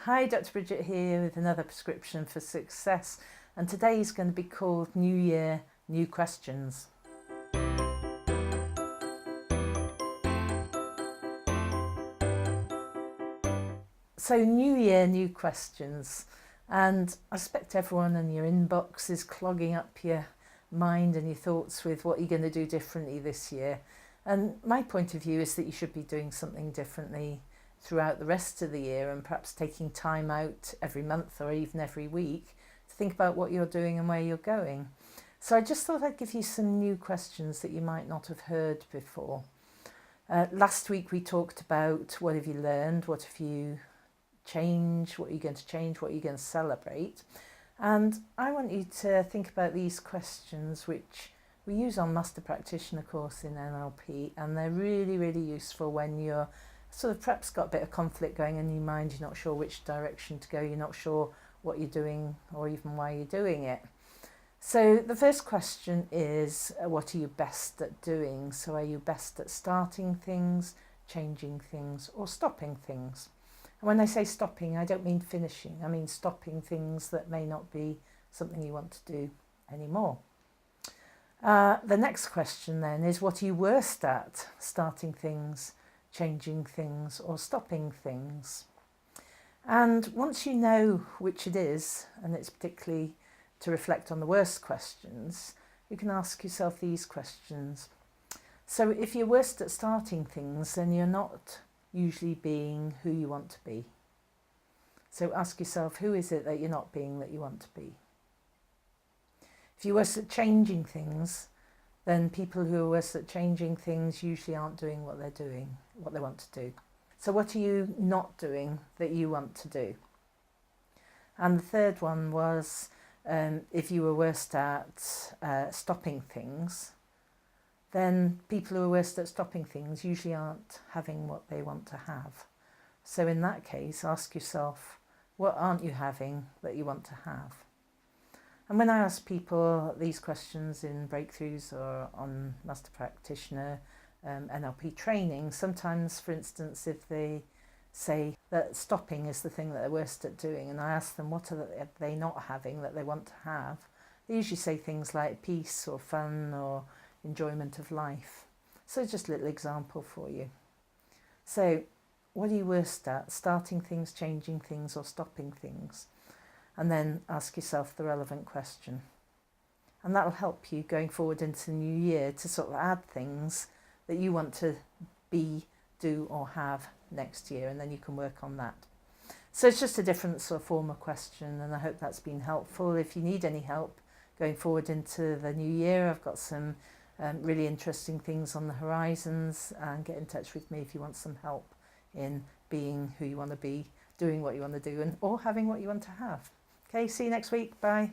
Hi, Dr. Bridget here with another prescription for success, and today is going to be called New Year, New Questions. So New Year, New Questions, and I suspect everyone in your inbox is clogging up your mind and your thoughts with what you're going to do differently this year. And my point of view is that you should be doing something differently throughout the rest of the year, and perhaps taking time out every month or even every week to think about what you're doing and where you're going. So I just thought I'd give you some new questions that you might not have heard before. Last week we talked about what have you learned, what have you changed, what are you going to change, what are you going to celebrate. And I want you to think about these questions, which we use on Master Practitioner course in NLP, and they're really, really useful when you're sort of perhaps got a bit of conflict going in your mind, you're not sure which direction to go, you're not sure what you're doing or even why you're doing it. So the first question is, what are you best at doing? So are you best at starting things, changing things, or stopping things? And when I say stopping, I don't mean finishing, I mean stopping things that may not be something you want to do anymore. The next question then is, what are you worst at? Starting things, changing things, or stopping things? And once you know which it is, and it's particularly to reflect on the worst questions, you can ask yourself these questions. So if you're worst at starting things, then you're not usually being who you want to be. So ask yourself, who is it that you're not being that you want to be? If you're worse at changing things, then people who are worse at changing things usually aren't doing what they're doing, what they want to do. So what are you not doing that you want to do? And the third one was, if you were worst at stopping things, then people who are worst at stopping things usually aren't having what they want to have. So in that case, ask yourself, what aren't you having that you want to have? And when I ask people these questions in breakthroughs or on Master Practitioner NLP training, sometimes, for instance, if they say that stopping is the thing that they're worst at doing, and I ask them what are they not having that they want to have, they usually say things like peace or fun or enjoyment of life. So just a little example for you. So what are you worst at? Starting things, changing things, or stopping things? And then ask yourself the relevant question. And that'll help you going forward into the new year to sort of add things that you want to be, do, or have next year, and then you can work on that. So it's just a different sort of form of question, and I hope that's been helpful. If you need any help going forward into the new year, I've got some really interesting things on the horizons, and get in touch with me if you want some help in being who you want to be, doing what you want to do, and or having what you want to have. Okay, see you next week. Bye.